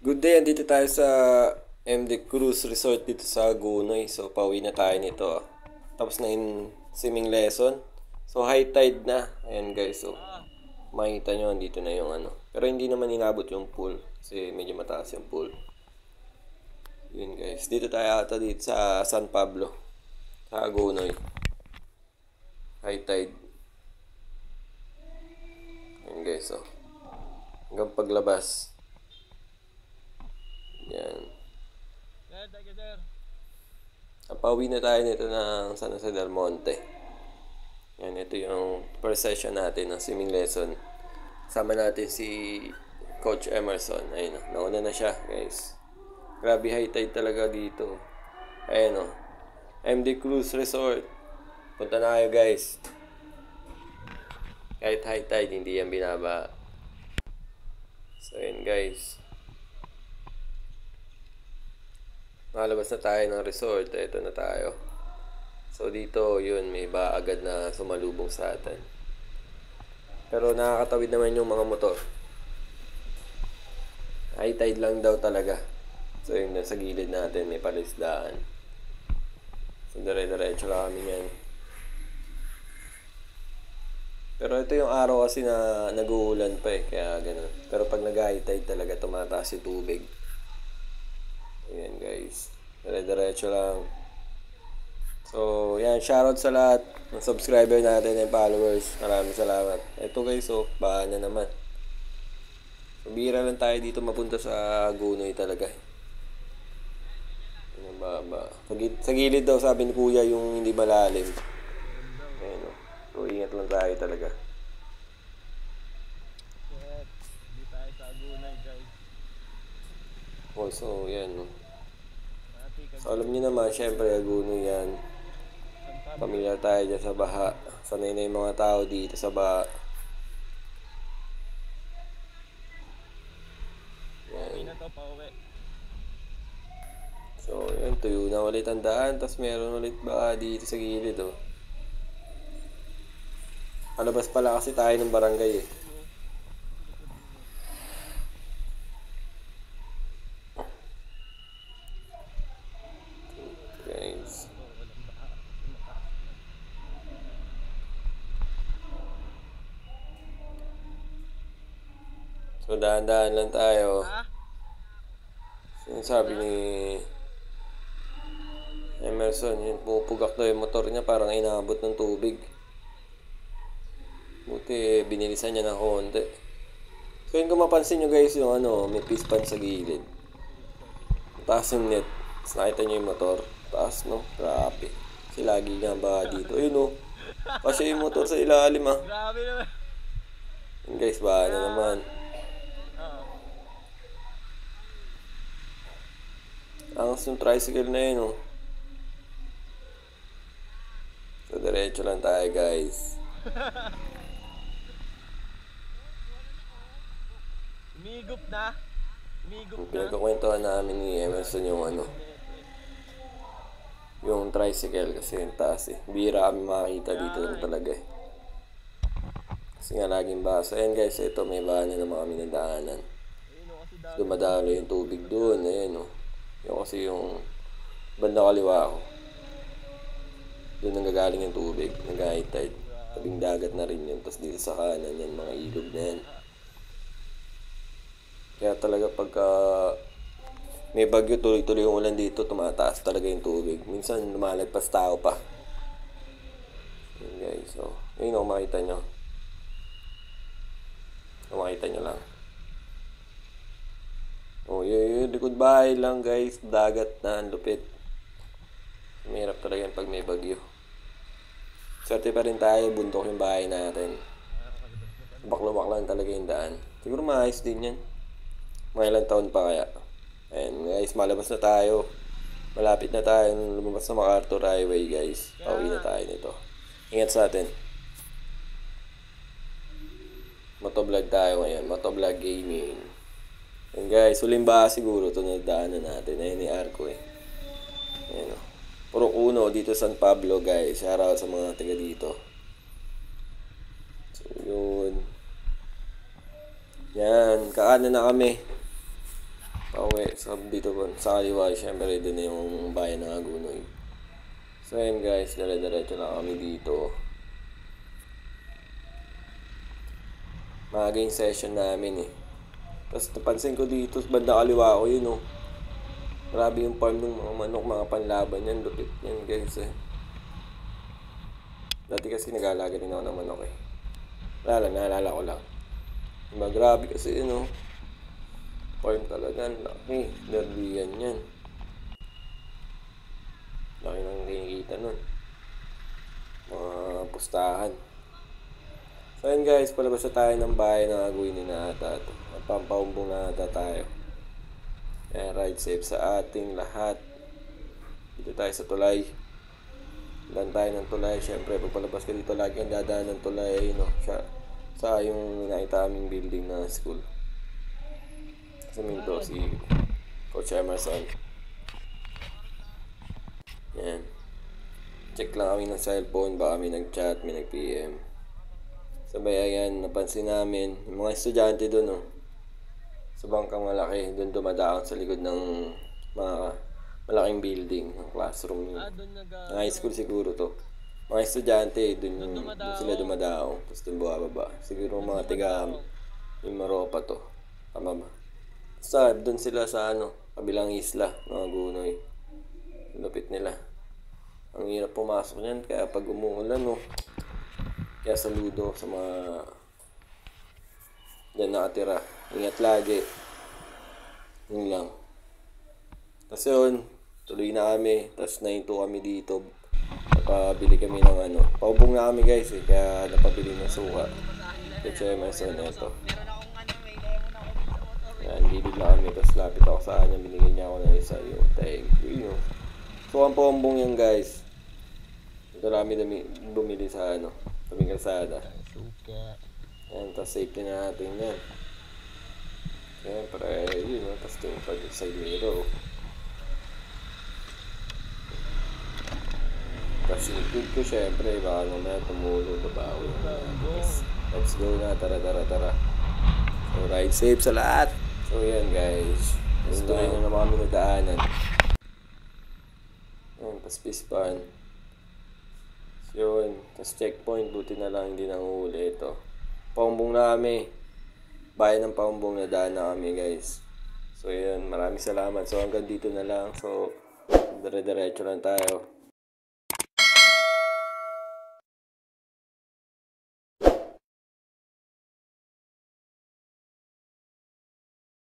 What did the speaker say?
Good day, andito tayo sa MD Cruise Resort dito sa Gunoy. So, pauwi na tayo nito. Tapos na yung swimming lesson. So, high tide na. Ayan guys, so makikita nyo, andito na yung ano. Pero hindi naman inabot yung pool. Kasi medyo mataas yung pool. Yun guys, dito tayo ata dito sa San Pablo. Sa Gunoy. High tide. Ayan guys, so. Hanggang paglabas. Yan. Pauwi na tayo nito ng San Jose del Monte. Yan, ito yung first session natin ng swimming lesson. Sama natin si Coach Emerson. Ayun, nauna na siya, guys. Grabe high tide talaga dito. Ayun, MD Cruise Resort. Punta na kayo, guys. Kahit high tide, hindi yan binaba. So, ayun, guys. Malabas na tayo ng resort. Ito na tayo. So dito, yun, may iba agad na sumalubong sa atin. Pero nakakatawid naman yung mga motor. High tide lang daw talaga. So yung nasa gilid natin, may palisdaan. So dire-diretso lang kami yan. Pero ito yung araw kasi na nag-uulan pa eh, kaya ganun. Pero pag nag-high tide talaga, tumataas yung tubig. Ayan guys, dire-diretso lang. So, yan, shoutout sa lahat ng subscriber natin and followers. Maraming salamat. Ito guys, so, bahan na naman. So, bira lang tayo dito mapunta sa Gunoy talaga. Ayan, ba. Sa gilid daw, sabi ni Kuya, yung hindi malalim. Ayan, o. So, ingat lang tayo talaga. Hindi tayo sa Agunay, guys. Oh, so, yan, o. So, alam niyo naman, syempre, Gunoy yan. Pamilyar tayo dyan sa baha. Sanay na yung mga tao dito sa baha. Pauwi na to, pauwi. So, yun, tuyo na ulit ang daan. Tapos meron ulit baha dito sa gilid, oh. Palabas pala kasi tayo ng barangay, eh. Guys. So, dahan-dahan lang tayo. Sabi ni Emerson, yun, pupugak daw yung motor niya, parang inabot ng tubig. Buti, binilisan niya ng konti. So, yun kung mapansin nyo guys, yung ano, may pispan sa gilid. Taas yung net. Tapos nakita nyo yung motor. Taas, no? Grabe. Kasi lagi nga ba dito. Ayun, no? Kasi yung motor sa ilalim, ah. Grabe naman. Yun guys, bahan na naman. Angas yung tricycle na yun, oh. So, diretso lang tayo, guys. Umigop na. Umigop na. Pinagkakwentuhan namin ni Emerson yung ano, yung tricycle kasi yung taas eh. Bira kami makakita dito lang talaga eh. Kasi nga laging basa. Ayan guys, ito may bahan na naman kami nadaanan. Dumadalo yung tubig doon. Ayan o. Yung kasi yung banda kaliwa ko. Doon nanggagaling yung tubig. Nag-high tide. Tabing dagat na rin yun. Tapos dito sa kanan yan, mga ilog na yan. Kaya talaga pagka may bagyo, tuloy-tuloy yung ulan dito, tumataas talaga yung tubig. Minsan lumalagpas tao pa. Yun guys, so yun o, makita nyo. Makita nyo lang. Oh, yun, likod bahay lang guys. Dagat na, ang lupit. Mahirap talaga yan pag may bagyo. Swerte pa rin tayo, bundok yung bahay natin. Lubak-lubak lang talaga yung daan. Siguro maayos din yan. Mga ilang taon pa kaya. Ayan guys, malabas na tayo. Malapit na tayo lumabas sa MacArthur Highway guys. Pauwi na tayo nito. Ingat sa atin. Motovlog tayo ngayon. Motovlog gaming. Ayan guys, huling baha siguro ito na daanan natin. Ayan ni Arco eh. Ayan o. Puro Uno dito San Pablo guys. Shoutout sa mga taga dito. So yun. Yan, kaanan na kami. pauwi. So, dito po, sa kaliwa, syempre, doon na yung bayan ng Agunoy. So, ayun guys, dire-diretso na kami dito. Maaga yung session namin eh. Tapos napansin ko dito, banda kaliwa ko yun oh. Grabe yung farm ng mga manok, mga panlaban yan. Lupit yan guys eh. Dati kasi nag-aalaga din ako ng manok eh. Wala lang, naalala ko lang. Diba, grabe kasi yun oh. Farm talaga, laki. Derbian yan. Laki nang kinikita nun. Mga pustahan. So yun guys, palabas na tayo ng bahay ng Agunoy na ata ito. At pampaumbong na ata tayo. Kaya ride safe sa ating lahat. Dito tayo sa tulay. Dan tayo ng tulay. Siyempre, pag palabas ka dito, lagi ang dadaan ng tulay. No? Sa yung nakita aming building na school. Sa minto, si Coach Emerson. Yan. Check lang kami ng cellphone. Baka may nag-chat, may nag-PM. Sabay ayan, napansin namin. Yung mga estudyante doon, no? Sa bangkang malaki. Doon dumadaon sa likod ng mga malaking building, ng classroom yun. Ng high school siguro to. Mga estudyante, doon sila dumadaong. Tapos doon bumababa. Siguro mga tiga yung Maropa to. Tama ba? Doon sila sa kabilang isla ng Agunoy. Lupit nila. Ang hirap pumasok niyan kaya pag umuulan, no. Kaya saludo sa mga dyan nakatira. Ingat lagi. Yun lang. Tapos yun, tuloy na kami. Tapos nahinto kami dito. Napabili kami ng paubong na kami guys eh. Kaya napabili ng suka. Kaya Emerson, eto. Yan, bilid na kami. Tapos lapit ako sa kanya. Binigyan niya ako ng isa. Yung thank you. So, ang paumbong yan guys. Ito rami bumili sa kaming kalsada. Yan, tapos safety na natin yan. Siyempre, yun tapos ito yung side mirror. Tapos sinipid ko siyempre, baka naman tumulo, babawi. Let's go na, tara. So, ride safe sa lahat. So, yan guys. Gusto na naman kami nadaanan. Yan, tapos pispan. Yun, tapos checkpoint, buti na lang hindi nanguhuli ito. Paumbong na kami. Bayan ng paumbong na daan na kami guys. So yun, maraming salamat. So hanggang dito na lang. So, dire-diretso lang tayo.